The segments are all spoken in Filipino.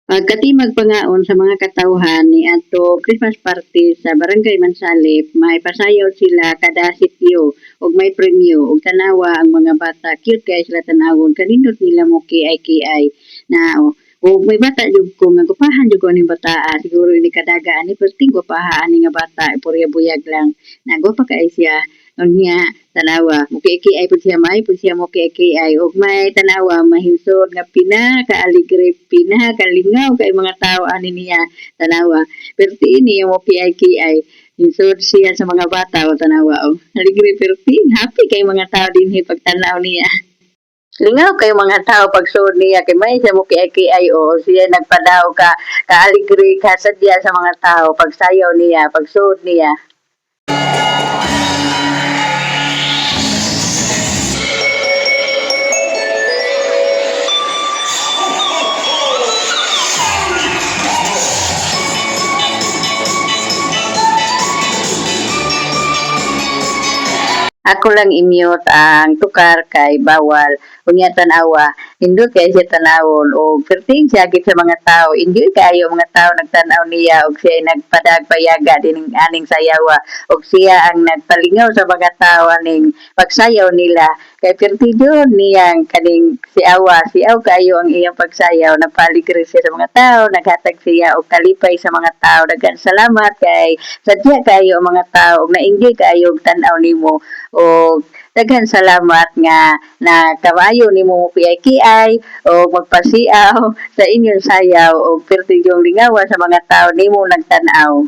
Pagkatimag pangaon sa mga katawhan ni adto Christmas party sa Barangay Mansalip, may pasayaw sila kada sitio ug may premyo ug tanawa ang mga bata. Cute kay sila tanawon, kanindot nila mo kiay na ug may bata jud ko nga gupahan jud ko ning bata, siguro ini kadaga ani perting gupaha ani nga bata purya buyag lang. Nagwapa kay siya unya tanawa mukikiay pud siya may pud siya mukikiay ug may tanawa mahinsod nga pinakaaligre pinakalingaw kay mga tao ani niya tanawa perti ini mo kiay hinsod siya sa mga bata o tanawa o aligre perti happy kay mga tao dinhi pagtanaw niya. Lingaw kay mga tao pagsuod niya kay may siya mukiay o siya nagpadaw ka kaaligre ka sadya sa mga tao pagsayaw niya pagsuod niya. Ako lang i-mute ang tukar kay bawal. Unya tanawa, hindot kay siya tanawon o perting siya gid sa mga tao. Enjoy kayo mga tao nagtanaw niya og siya nagpadag payaga dining aning sayawa og siya ang nagpalingaw sa mga tao aning pagsayaw nila. Kay perti jud niyang kaning siaw kayo ang iyang pagsayaw napaligre siya sa mga tao, naghatag siya og kalipay sa mga tao. Daghan salamat kay sadya kayo ang mga tao og na-enjoy kayo og tan-aw nimo o daghan salamat nga na kamayo nimo mo kiay o magpasiaw sa inyong sayaw o perti yung lingawan sa mga tao nimo nagtan-aw.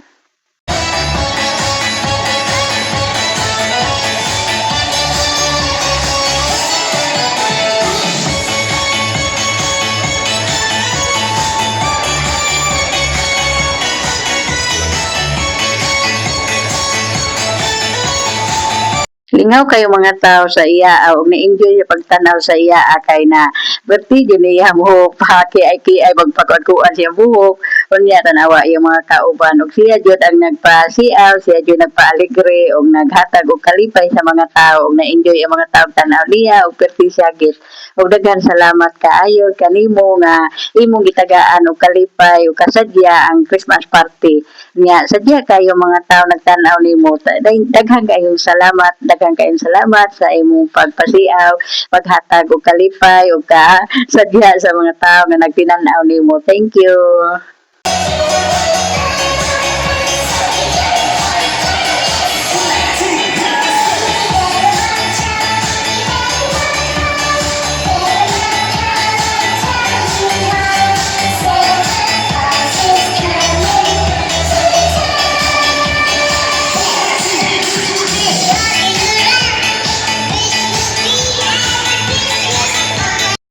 Lingaw kayo mga tao sa iya og na-enjoy yung pagtanaw sa iya kay na berti jud niya mo pakiay magpagkuan siya buhok unya tanawa yung mga kauban og siya jud ang nagpasiaw siya jud nagpaaligre og naghatag og kalipay sa mga tao og na-enjoy ang mga tao tanaw niya og perti siya gid og daghan salamat kaayo kanimo nga imong gitagaan og kalipay og kasadya ang Christmas party nya sadya kayo mga tao nagtan-aw nimo daghan kayong salamat sa imong pagpasiaw, paghatag og kalipay og sadya sa mga tao nga nagtinan-aw nimo. Thank you.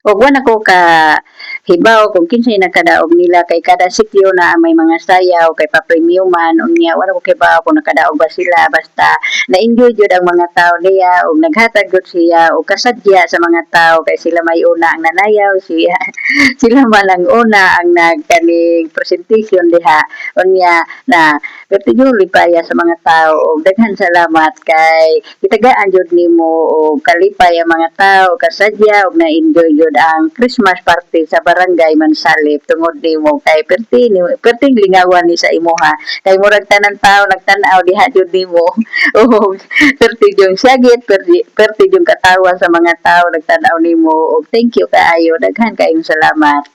Og wala ko ka hibaw kung kinsay nakadaog nila kay kada sitio na may mga sayaw kay pa-premium man unya wala ko hibaw kung nakadaog ba sila basta na-enjoy jud ang mga tao niya og naghatag jud siya og kasadya sa mga tao kay sila may una ang nanayaw siya sila man ang una ang nagkaning presentation diha unya na pertigyong lipaya sa mga tao og daghan salamat kay gitagaan jud nimo og kalipay ang mga tao kasadya og na-enjoy jud ang Christmas party sa Barangay Mansalip tungod nimo kay perting lingawan ni sa imuha kay murag tanan tao nagtan-aw diha jud nimo og perti yung syagit perti yung katawa sa mga tao nagtan-aw nimo og thank you kaayo daghan kaayong salamat.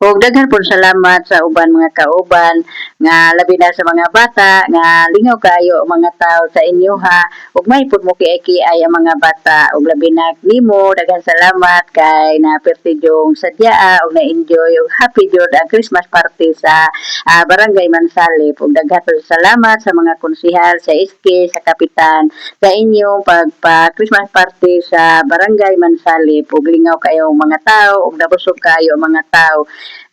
Og daghan pud salamat sa uban mga kauban nga labi na sa mga bata nga lingaw kaayo ang mga tao sa inyo ha ug may pud mo kiay ang mga bata ug labi na nimo daghan salamat kay naperti jong sadyaa ug na-enjoy ug happy jud ang Christmas party sa Barangay Mansalip ug daghan pud salamat sa mga konsehal sa SK sa kapitan sa inyong pagpa Christmas party sa Barangay Mansalip ug lingaw kayo mga tao ug nabusog kayo mga tao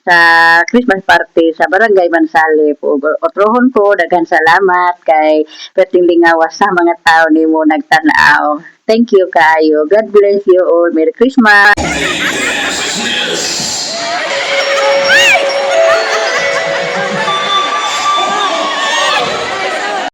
sa Christmas party sa Barangay Mansalip ug otrohon ko daghan salamat kay perting lingawas sa mga tao nimo nagtan-aw. Thank you kaayo. God bless you all. Merry Christmas.